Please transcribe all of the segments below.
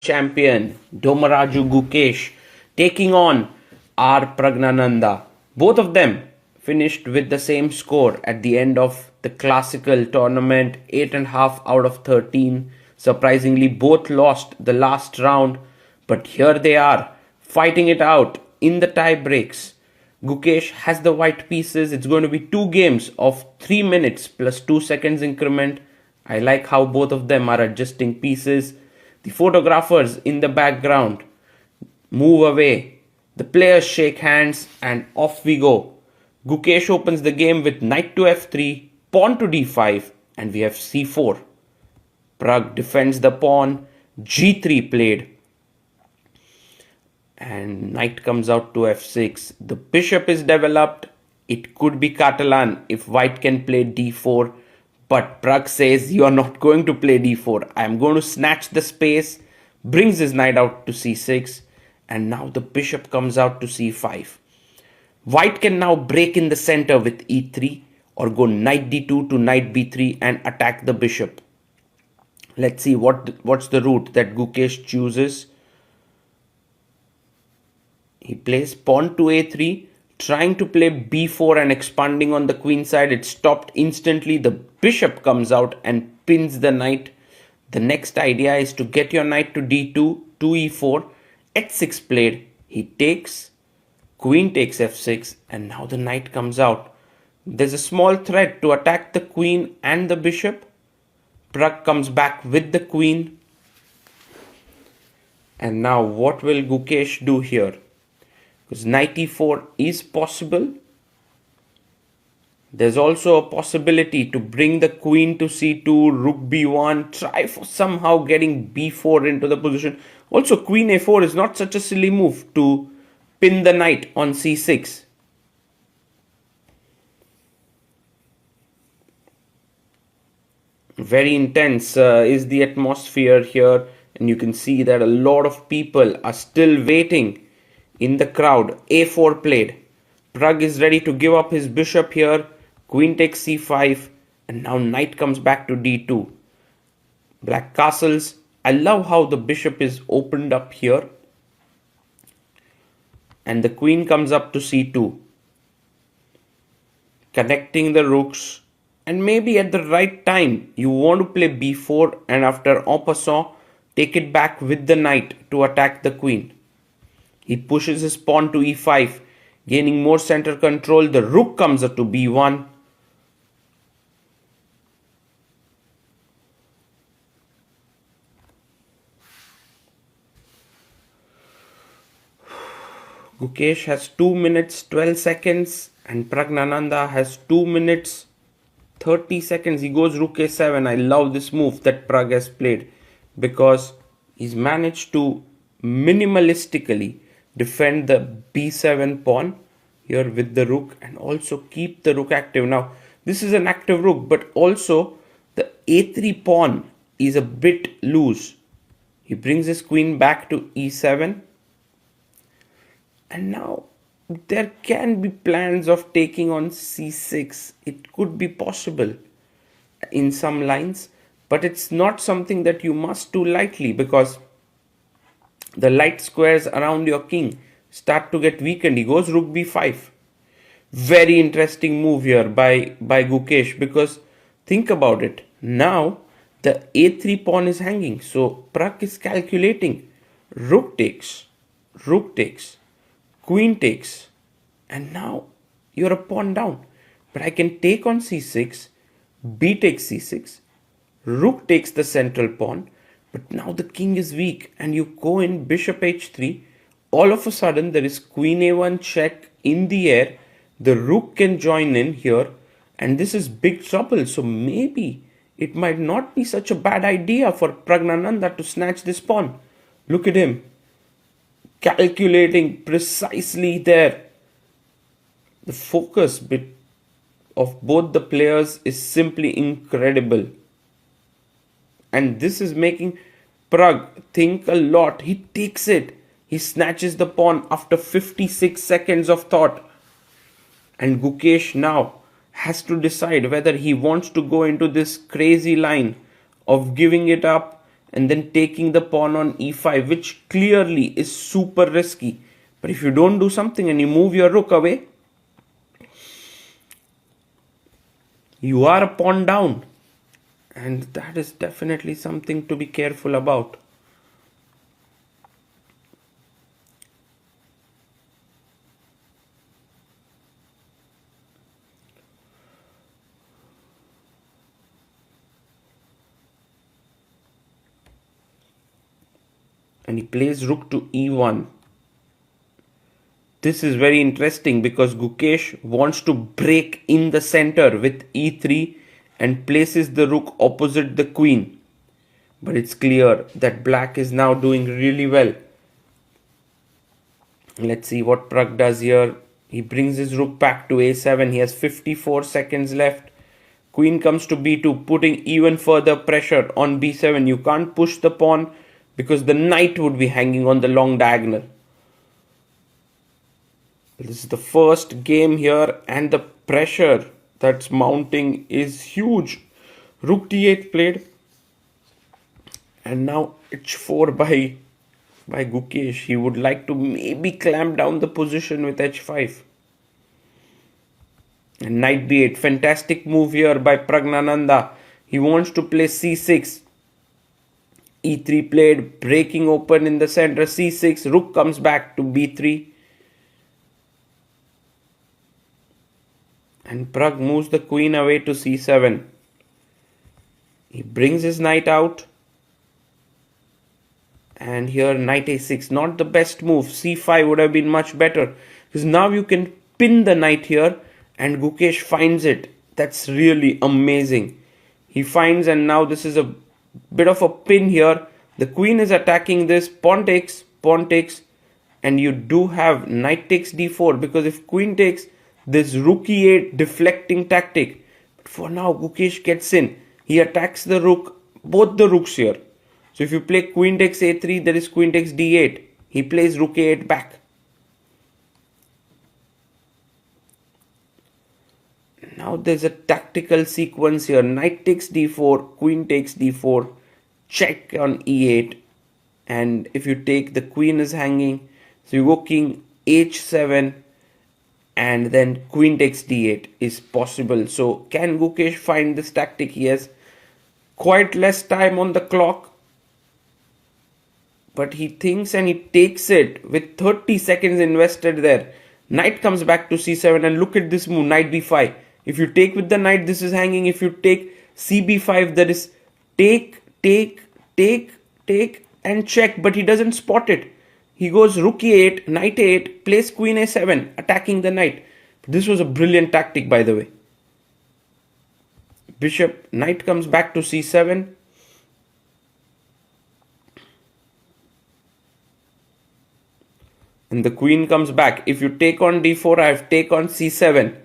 champion Domaraju Gukesh taking on our Praggnanandhaa. Both of them finished with the same score at the end of the classical tournament, 8.5 out of 13. Surprisingly, both lost the last round, but here they are fighting it out in the tie breaks. Gukesh has the white pieces. It's going to be two games of 3 minutes plus 2 seconds increment. I like how both of them are adjusting pieces. The photographers in the background move away. The players shake hands and off we go. Gukesh opens the game with knight to f3, pawn to d5, and we have c4. Pragg defends the pawn, g3 played, and knight comes out to f6. The bishop is developed. It could be Catalan if white can play d4. But Pragg says, you are not going to play d4. I am going to snatch the space. Brings his knight out to c6. And now the bishop comes out to c5. White can now break in the center with e3 or go knight d2 to knight b3 and attack the bishop. Let's see what's the route that Gukesh chooses. He plays pawn to a3, trying to play b4 and expanding on the queen side. It stopped instantly. The bishop comes out and pins the knight. The next idea is to get your knight to d2, to e4, h6 played. He takes, queen takes f6, and now the knight comes out. There's a small threat to attack the queen and the bishop. Pragg comes back with the queen. And now what will Gukesh do here? Because knight e4 is possible. There's also a possibility to bring the queen to c2, rook b1, try for somehow getting b4 into the position. Also, queen a4 is not such a silly move to pin the knight on c6. Very intense is the atmosphere here, and you can see that a lot of people are still waiting in the crowd. a4 played. Pragg is ready to give up his bishop here. Queen takes c5, and now knight comes back to d2. Black castles. I love how the bishop is opened up here. And the queen comes up to c2. Connecting the rooks. And maybe at the right time, you want to play b4 and after en passant, take it back with the knight to attack the queen. He pushes his pawn to e5, gaining more center control. The rook comes up to b1. Gukesh has 2 minutes 12 seconds and Praggnanandhaa has 2 minutes 30 seconds. He goes rook a7. I love this move that Pragg has played because he's managed to minimalistically defend the b7 pawn here with the rook and also keep the rook active. Now this is an active rook, but also the a3 pawn is a bit loose. He brings his queen back to e7, and now there can be plans of taking on c6. It could be possible in some lines, but it's not something that you must do lightly because the light squares around your king start to get weakened. He goes rook b5. Very interesting move here by Gukesh, because think about it. Now the a3 pawn is hanging. So Pragg is calculating. Rook takes, queen takes, and now you're a pawn down. But I can take on c6, b takes c6, rook takes the central pawn, but now the king is weak and you go in bishop h3. All of a sudden there is queen a1 check in the air. The rook can join in here and this is big trouble. So maybe it might not be such a bad idea for Praggnanandhaa to snatch this pawn. Look at him calculating precisely there. The focus bit of both the players is simply incredible. And this is making Pragg think a lot. He takes it. He snatches the pawn after 56 seconds of thought. And Gukesh now has to decide whether he wants to go into this crazy line of giving it up and then taking the pawn on e5, which clearly is super risky. But if you don't do something and you move your rook away, you are a pawn down. And that is definitely something to be careful about. And he plays rook to e1. This is very interesting because Gukesh wants to break in the center with e3 and places the rook opposite the queen. But it's clear that black is now doing really well. Let's see what Pragg does here. He brings his rook back to a7. He has 54 seconds left. Queen comes to b2, putting even further pressure on b7. You can't push the pawn because the knight would be hanging on the long diagonal. This is the first game here, and the pressure that's mounting is huge. Rook d8 played, and now h4 by Gukesh. He would like to maybe clamp down the position with h5. And knight b8, fantastic move here by Praggnanandhaa. He wants to play c6. e3 played, breaking open in the center, c6, rook comes back to b3. And Pragg moves the queen away to c7. He brings his knight out. And here knight a6, not the best move. c5 would have been much better. Because now you can pin the knight here and Gukesh finds it. That's really amazing. He finds, and now this is a bit of a pin here. The queen is attacking this. Pawn takes, and you do have knight takes d4, because if queen takes, this rook e8 deflecting tactic. But for now, Gukesh gets in. He attacks the rook, both the rooks here. So if you play queen takes a3, there is queen takes d8. He plays rook a8 back. Now there's a tactical sequence here. Knight takes d4, queen takes d4, check on e8. And if you take, the queen is hanging. So you go king h7. And then queen takes d8 is possible. So can Gukesh find this tactic? He has quite less time on the clock. But he thinks and he takes it with 30 seconds invested there. Knight comes back to c7, and look at this move, knight b5. If you take with the knight, this is hanging. If you take cb5, there is take, and check. But he doesn't spot it. He goes rook e8, knight a8, plays queen a7, attacking the knight. This was a brilliant tactic, by the way. Bishop, knight comes back to c7. And the queen comes back. If you take on d4, I have take on c7.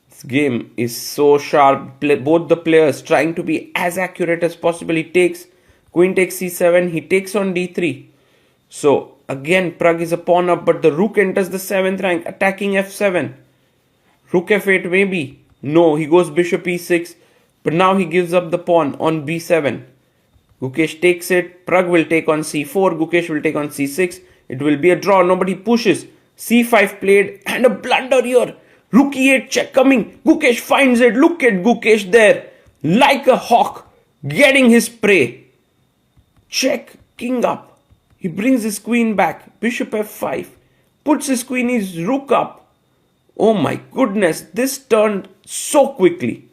This game is so sharp. Both the players trying to be as accurate as possible. He takes, queen takes c7, he takes on d3. So again, Pragg is a pawn up, but the rook enters the 7th rank, attacking f7. Rook f8 maybe. No, he goes bishop e6, but now he gives up the pawn on b7. Gukesh takes it. Pragg will take on c4. Gukesh will take on c6. It will be a draw. Nobody pushes. c5 played, and a blunder here. Rook e8 check coming. Gukesh finds it. Look at Gukesh there, like a hawk, getting his prey. Check, king up. He brings his queen back. Bishop f5. Puts his queen, his rook up. Oh my goodness, this turned so quickly.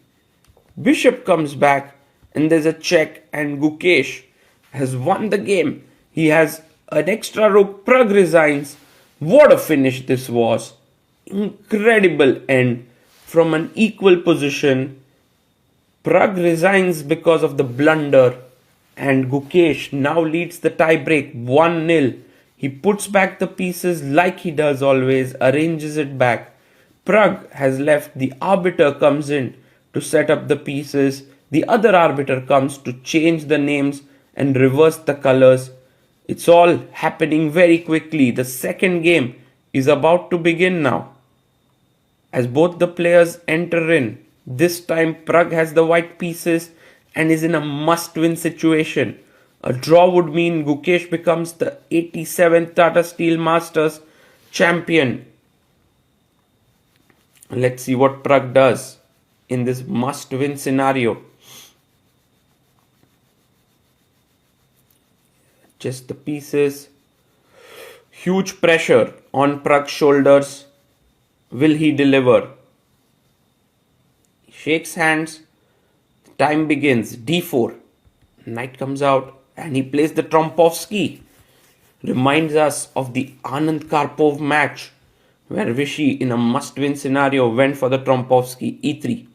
Bishop comes back, and there's a check, and Gukesh has won the game. He has an extra rook. Pragg resigns. What a finish this was. Incredible end from an equal position. Pragg resigns because of the blunder, and Gukesh now leads the tiebreak 1-0. He puts back the pieces like he does always, arranges it back. Pragg has left. The arbiter comes in to set up the pieces. The other arbiter comes to change the names and reverse the colors. It's all happening very quickly. The second game is about to begin now. As both the players enter in, this time Pragg has the white pieces and is in a must-win situation. A draw would mean Gukesh becomes the 87th Tata Steel Masters champion. Let's see what Pragg does in this must-win scenario. Just the pieces. Huge pressure on Pragg's shoulders. Will he deliver? He shakes hands. Time begins. D4. Knight comes out and he plays the Trompovsky. Reminds us of the Anand Karpov match where Vishy in a must-win scenario went for the Trompovsky. E3.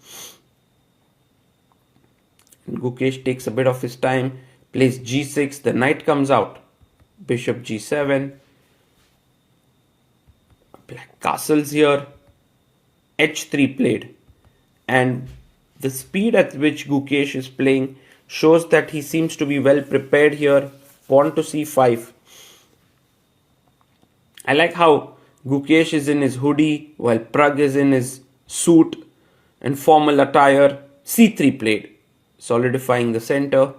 And Gukesh takes a bit of his time. Plays G6. The knight comes out. Bishop G7. Black castles here. H3 played. And the speed at which Gukesh is playing shows that he seems to be well prepared here. Pawn to C5. I like how Gukesh is in his hoodie while Pragg is in his suit and formal attire. C3 played, solidifying the center.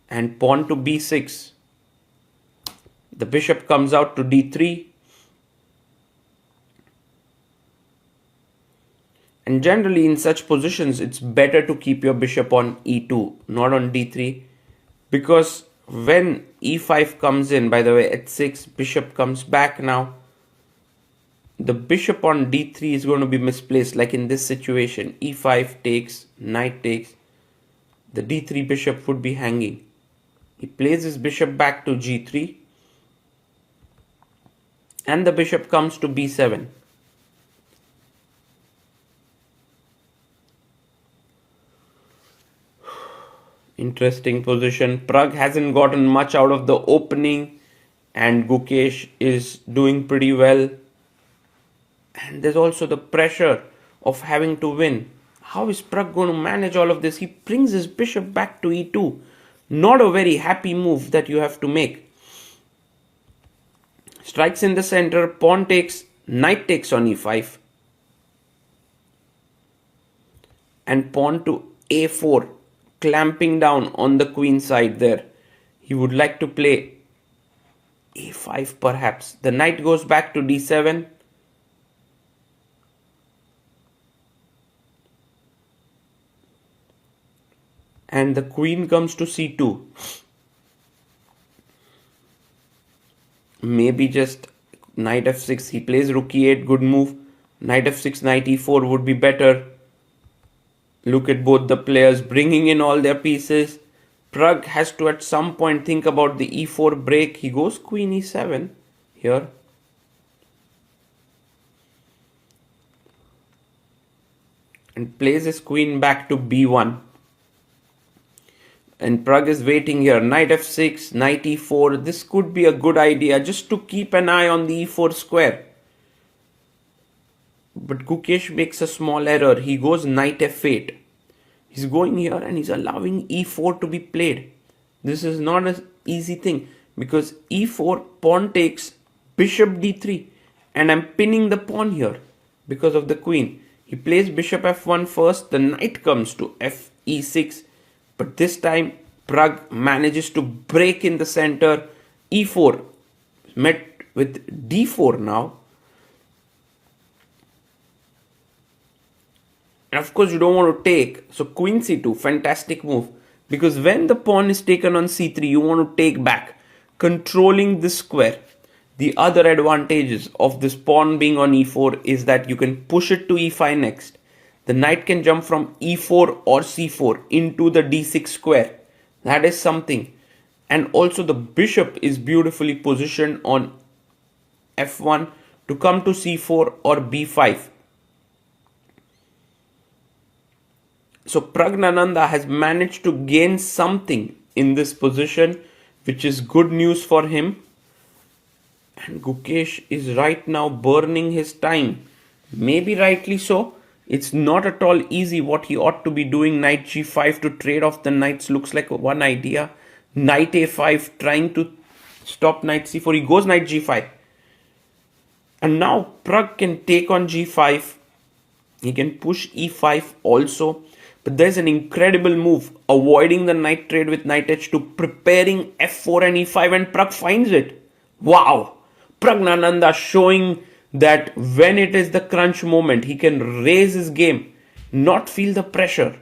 And pawn to B6. The bishop comes out to D3. And generally in such positions, it's better to keep your bishop on E2, not on D3. Because when E5 comes in, by the way, H6, bishop comes back now. The bishop on D3 is going to be misplaced, like in this situation. E5 takes, knight takes. The D3 bishop would be hanging. He plays his bishop back to G3. And the bishop comes to B7. Interesting position. Pragg hasn't gotten much out of the opening and Gukesh is doing pretty well. And there's also the pressure of having to win. How is Pragg going to manage all of this? He brings his bishop back to E2. Not a very happy move that you have to make. Strikes in the center, pawn takes, knight takes on E5. And pawn to A4. Clamping down on the queen side there. He would like to play A5 perhaps. The knight goes back to D7. And the queen comes to C2. Maybe just knight F6. He plays rook E8. Good move. Knight F6, knight E4 would be better. Look at both the players bringing in all their pieces. Pragg has to at some point think about the E4 break. He goes queen E7 here. And plays his queen back to B1. And Pragg is waiting here. Knight F6, knight E4. This could be a good idea just to keep an eye on the E4 square. But Gukesh makes a small error. He goes knight F8. He's going here and he's allowing E4 to be played. This is not an easy thing because E4 pawn takes bishop D3 and I'm pinning the pawn here because of the queen. He plays bishop F1 first. The knight comes to Fe6. But this time Pragg manages to break in the center. E4 met with D4 now. And of course you don't want to take. So queen C2, fantastic move. Because when the pawn is taken on C3, you want to take back. Controlling this square. The other advantages of this pawn being on E4 is that you can push it to E5 next. The knight can jump from E4 or C4 into the D6 square. That is something. And also the bishop is beautifully positioned on F1 to come to C4 or B5. So Praggnanandhaa has managed to gain something in this position, which is good news for him. And Gukesh is right now burning his time. Maybe rightly so. It's not at all easy what he ought to be doing. Knight G5 to trade off the knights looks like one idea. Knight A5 trying to stop knight C4. He goes knight G5. And now Pragg can take on G5. He can push E5 also. But there's an incredible move, avoiding the knight trade with knight h2, preparing f4 and e5, and Pragg finds it. Wow! Praggnanandhaa showing that when it is the crunch moment, he can raise his game, not feel the pressure.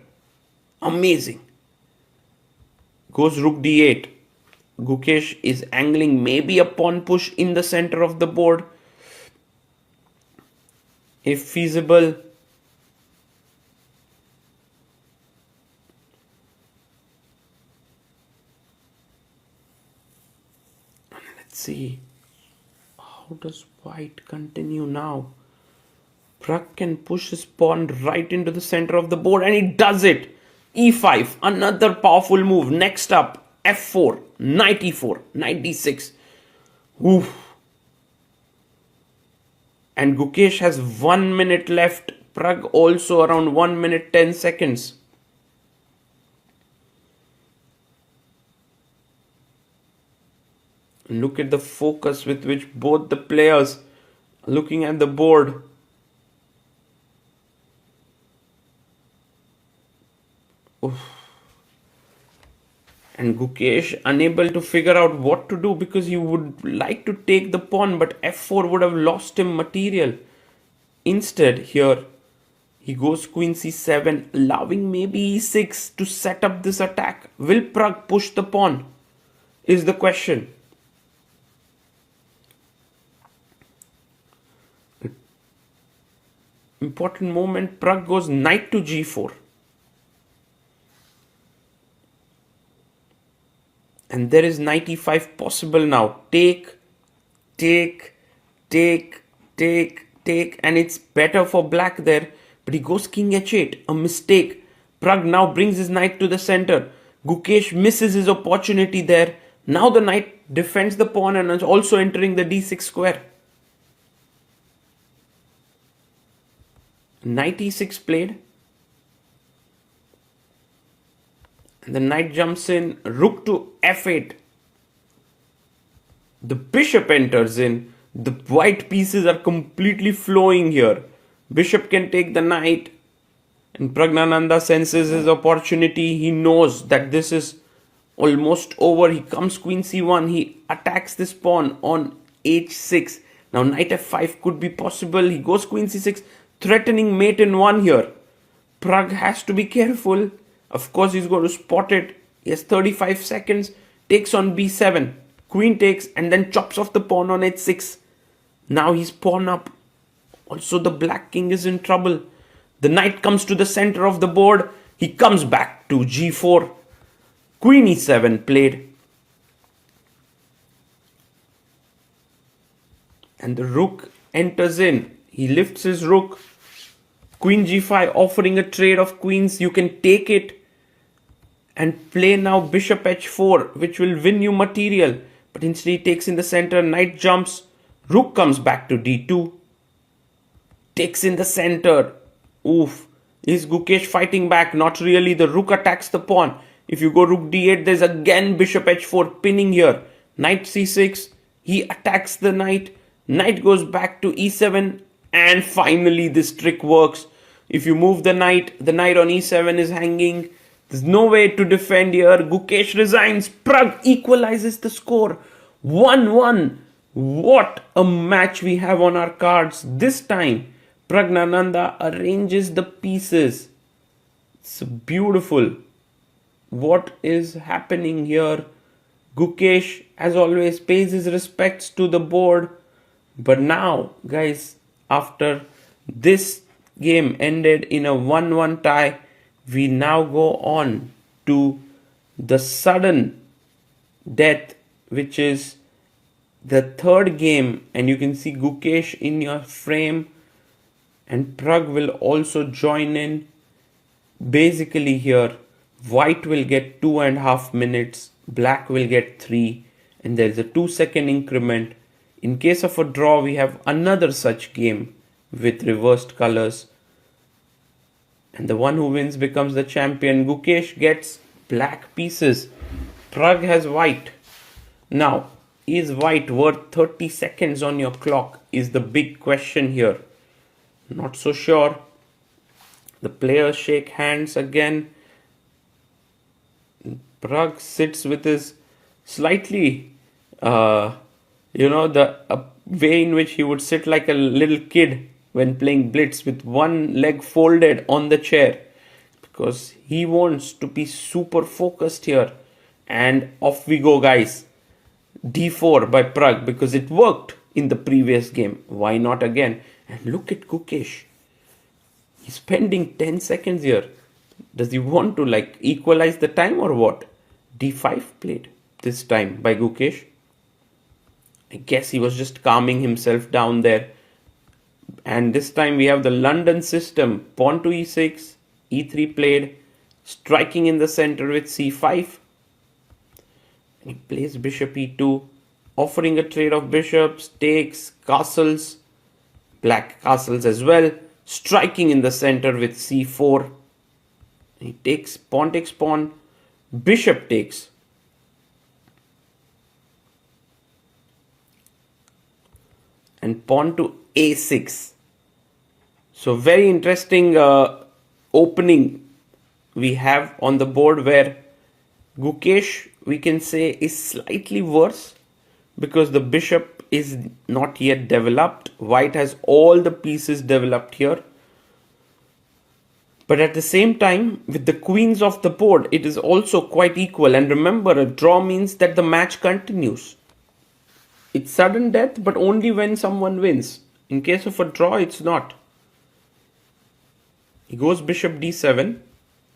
Amazing. Goes rook d8. Gukesh is angling maybe a pawn push in the center of the board. If feasible. Let's see. How does white continue now? Pragg can push his pawn right into the center of the board, and he does it. e5, another powerful move. Next up, f4, knight e4, knight d6. Oof. And Gukesh has 1 minute left. Pragg also around 1 minute 10 seconds. Look at the focus with which both the players are looking at the board. Oof. And Gukesh unable to figure out what to do because he would like to take the pawn, but f4 would have lost him material. Instead, here he goes queen c7, allowing maybe e6 to set up this attack. Will Pragg push the pawn? Is the question. Important moment, Pragg goes knight to g4. And there is knight e5 possible now. Take, and it's better for black there. But he goes king h8, a mistake. Pragg now brings his knight to the center. Gukesh misses his opportunity there. Now the knight defends the pawn and is also entering the d6 square. Knight e6 played. And the knight jumps in, rook to f8. The bishop enters in. The white pieces are completely flowing here. Bishop can take the knight. And Praggnanandhaa senses his opportunity. He knows that this is almost over. He comes queen c1. He attacks this pawn on h6. Now knight f5 could be possible. He goes queen c6, threatening mate in one here. Pragg has to be careful. Of course, he's going to spot it. He has 35 seconds. Takes on b7. Queen takes and then chops off the pawn on h6. Now he's pawn up. Also, the black king is in trouble. The knight comes to the center of the board. He comes back to g4. Queen e7 played. And the rook enters in. He lifts his rook. Queen g5 offering a trade of queens. You can take it and play now bishop h4, which will win you material. But instead he takes in the center. Knight jumps. Rook comes back to d2. Takes in the center. Oof. Is Gukesh fighting back? Not really. The rook attacks the pawn. If you go rook d8, there's again bishop h4 pinning here. Knight c6. He attacks the knight. Knight goes back to e7. And finally this trick works. If you move the knight on e7 is hanging. There's no way to defend here. Gukesh resigns. Pragg equalizes the score. 1-1. What a match we have on our cards. This time, Praggnanandhaa arranges the pieces. It's beautiful. What is happening here? Gukesh, as always, pays his respects to the board. But now, guys, after this game ended in a 1-1 tie, we now go on to the sudden death, which is the third game. And you can see Gukesh in your frame. And Pragg will also join in. Basically here, white will get 2.5 minutes. Black will get 3. And there's a 2-second increment. In case of a draw, we have another such game with reversed colors. And the one who wins becomes the champion. Gukesh gets black pieces. Pragg has white. Now, is white worth 30 seconds on your clock? Is the big question here. Not so sure. The players shake hands again. Pragg sits with his slightly, the way in which he would sit like a little kid when playing blitz with one leg folded on the chair, because he wants to be super focused here. And off we go, guys. D4 by Pragg, because it worked in the previous game. Why not again? And look at Gukesh. He's spending 10 seconds here. Does he want to equalize the time or what? D5 played this time by Gukesh. I guess he was just calming himself down there. And this time we have the London system. Pawn to E6, E3 played, striking in the center with C5. And he plays bishop E2, offering a trade of bishops, takes, castles, black castles as well, striking in the center with C4. He takes pawn, bishop takes. And pawn to A6. So very interesting opening we have on the board, where Gukesh, we can say, is slightly worse because the bishop is not yet developed. White has all the pieces developed here. But at the same time, with the queens of the board, it is also quite equal. And remember, a draw means that the match continues. It's sudden death, but only when someone wins. In case of a draw, it's not. He goes bishop d7.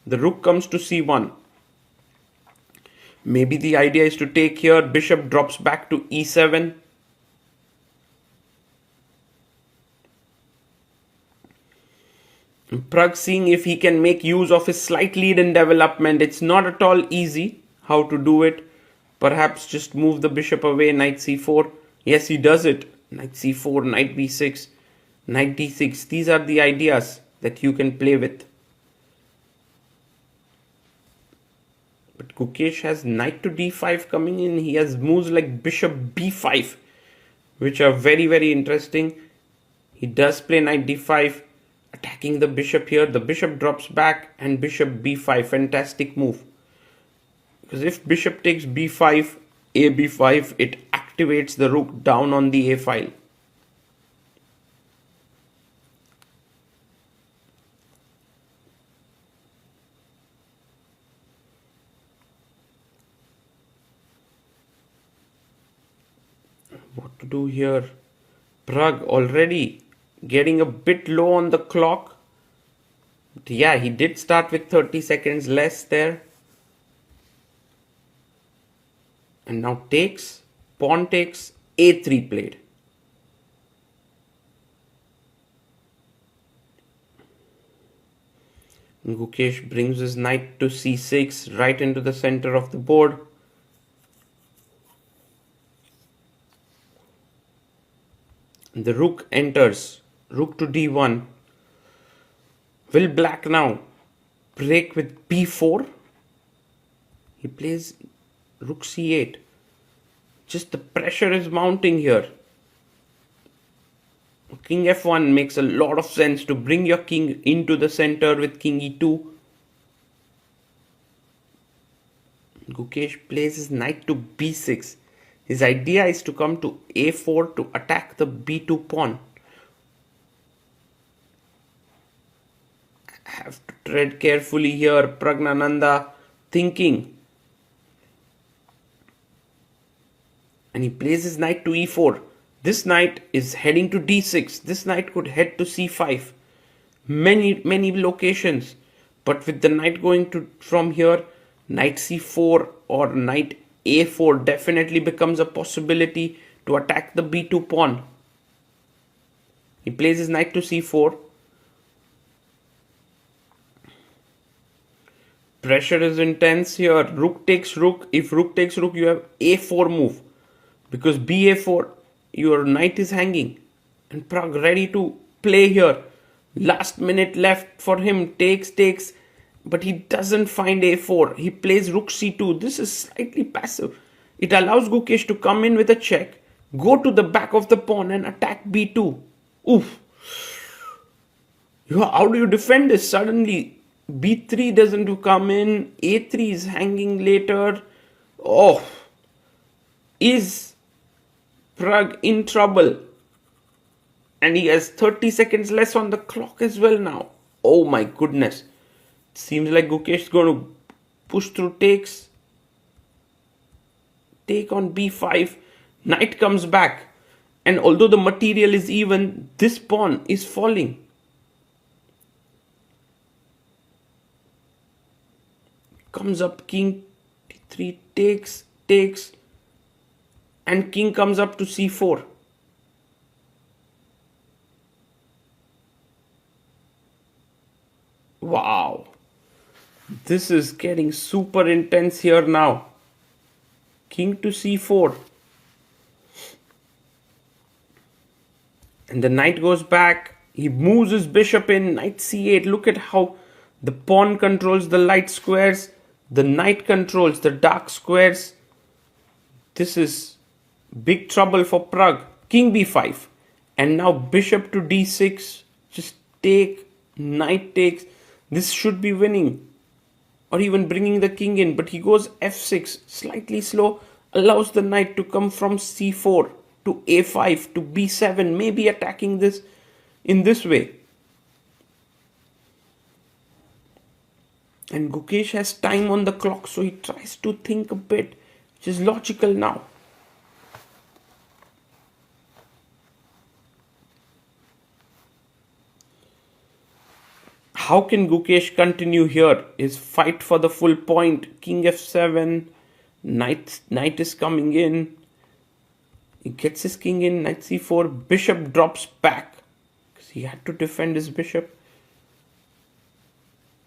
The rook comes to c1. Maybe the idea is to take here. Bishop drops back to e7. Pragg seeing if he can make use of his slight lead in development. It's not at all easy how to do it. Perhaps just move the bishop away, knight c4. Yes, he does it. Knight c4, knight b6, knight d6. These are the ideas that you can play with. But Gukesh has knight to d5 coming in. He has moves like bishop b5, which are very, very interesting. He does play knight d5, attacking the bishop here. The bishop drops back and bishop b5. Fantastic move. Because if bishop takes b5, a b5, it activates the rook down on the a file. What to do here? Pragg already getting a bit low on the clock. But yeah, he did start with 30 seconds less there. And now takes, pawn takes, a3 played. Gukesh brings his knight to c6, right into the center of the board. The rook enters, rook to d1. Will black now break with b4? He plays rook c8. Just the pressure is mounting here. King f1 makes a lot of sense to bring your king into the center with king e2. Gukesh plays his knight to b6. His idea is to come to a4 to attack the b2 pawn. I have to tread carefully here. Praggnanandhaa thinking. And he plays his knight to e4. This knight is heading to d6. This knight could head to c5. Many locations. But with the knight going to from here, knight c4 or knight a4 definitely becomes a possibility to attack the b2 pawn. He plays his knight to c4. Pressure is intense here. Rook takes rook. If rook takes rook, you have a4 move. Because ba4, your knight is hanging. And Pragg ready to play here. Last minute left for him. Takes. But he doesn't find a4. He plays rook c2. This is slightly passive. It allows Gukesh to come in with a check, go to the back of the pawn and attack b2. Oof. How do you defend this? Suddenly, b3 doesn't come in, a3 is hanging later. Oh, is Pragg in trouble? And he has 30 seconds less on the clock as well now. Oh my goodness. Seems like Gukesh is going to push through takes. Take on b5. Knight comes back. And although the material is even, this pawn is falling. Comes up king d3, takes. And king comes up to c4. Wow. This is getting super intense here now. King to c4. And the knight goes back. He moves his bishop in. Knight c8. Look at how the pawn controls the light squares. The knight controls the dark squares. This is big trouble for Pragg. King b5. And now bishop to d6. Just take. Knight takes. This should be winning. Or even bringing the king in. But he goes f6. Slightly slow. Allows the knight to come from c4 to a5 to b7. Maybe attacking this in this way. And Gukesh has time on the clock. So he tries to think a bit. Which is logical now. How can Gukesh continue here? His fight for the full point. King f7. Knight is coming in. He gets his king in. Knight c4. Bishop drops back. Because he had to defend his bishop.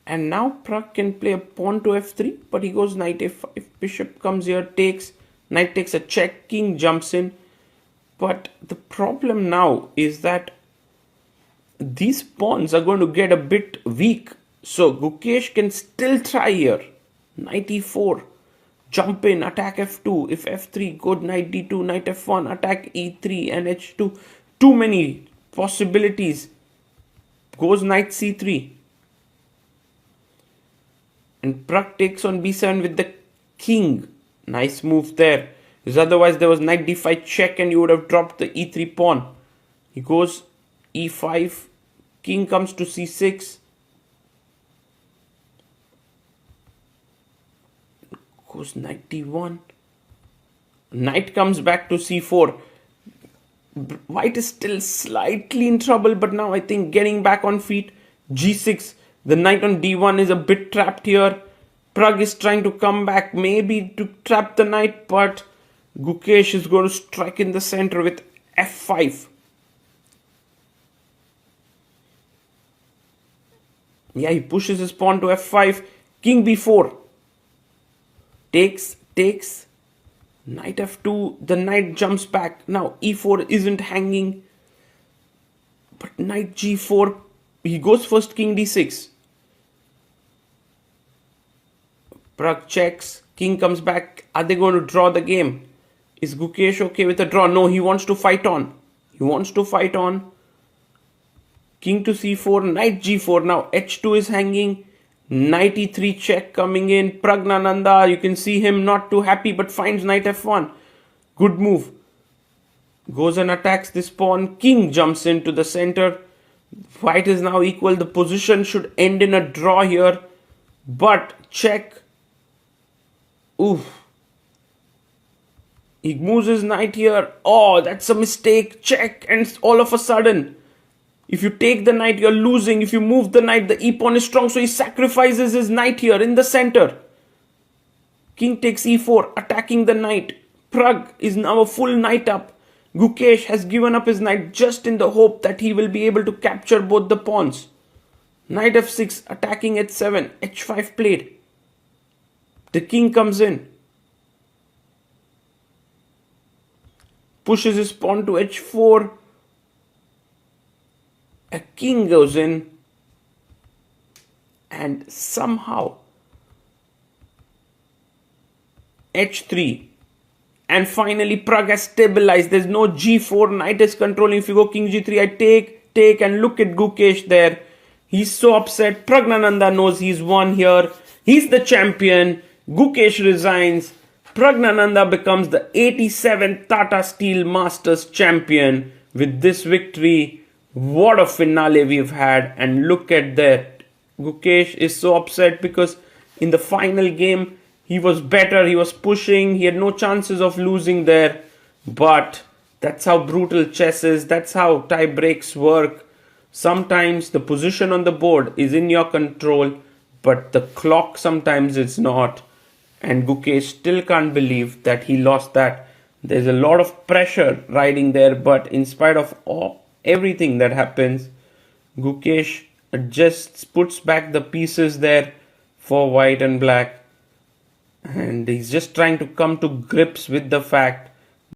And now Pragg can play a pawn to f3. But he goes knight f5. Bishop comes here. Takes. Knight takes a check. King jumps in. But the problem now is that these pawns are going to get a bit weak. So Gukesh can still try here. Knight e4. Jump in. Attack f2. If f3, good. Knight d2. Knight f1. Attack e3 and h2. Too many possibilities. Goes knight c3. And Pragg takes on b7 with the king. Nice move there. Because otherwise there was knight d5 check and you would have dropped the e3 pawn. He goes e5. King comes to c6. Goes knight d1. Knight comes back to c4. White is still slightly in trouble, but now I think getting back on feet. g6. The knight on d1 is a bit trapped here. Pragg is trying to come back, maybe to trap the knight, but Gukesh is going to strike in the center with f5. Yeah, he pushes his pawn to f5. King b4. Takes. Knight f2. The knight jumps back. Now e4 isn't hanging. But knight g4. He goes first king d6. Pragg checks. King comes back. Are they going to draw the game? Is Gukesh okay with a draw? No, he wants to fight on. King to c4, knight g4. Now h2 is hanging. Knight e3 check coming in. Praggnanandhaa, you can see him not too happy but finds knight f1. Good move. Goes and attacks this pawn. King jumps into the center. White is now equal. The position should end in a draw here. But check. Oof. He moves his knight here. Oh, that's a mistake. Check. And all of a sudden, if you take the knight, you're losing. If you move the knight, the e-pawn is strong. So he sacrifices his knight here in the center. King takes e4, attacking the knight. Pragg is now a full knight up. Gukesh has given up his knight just in the hope that he will be able to capture both the pawns. Knight f6, attacking h7, h5 played. The king comes in. Pushes his pawn to h4. A king goes in. And somehow h3. And finally Pragg has stabilized. There's no g4. Knight is controlling. If you go king g3, I take. And look at Gukesh there. He's so upset. Praggnanandhaa knows he's won here. He's the champion. Gukesh resigns. Praggnanandhaa becomes the 87th Tata Steel Masters champion. With this victory, what a finale we've had. And look at that. Gukesh is so upset because in the final game, he was better. He was pushing. He had no chances of losing there. But that's how brutal chess is. That's how tie breaks work. Sometimes the position on the board is in your control, but the clock sometimes it's not. And Gukesh still can't believe that he lost that. There's a lot of pressure riding there, but in spite of everything that happens, Gukesh just puts back the pieces there for white and black. And he's just trying to come to grips with the fact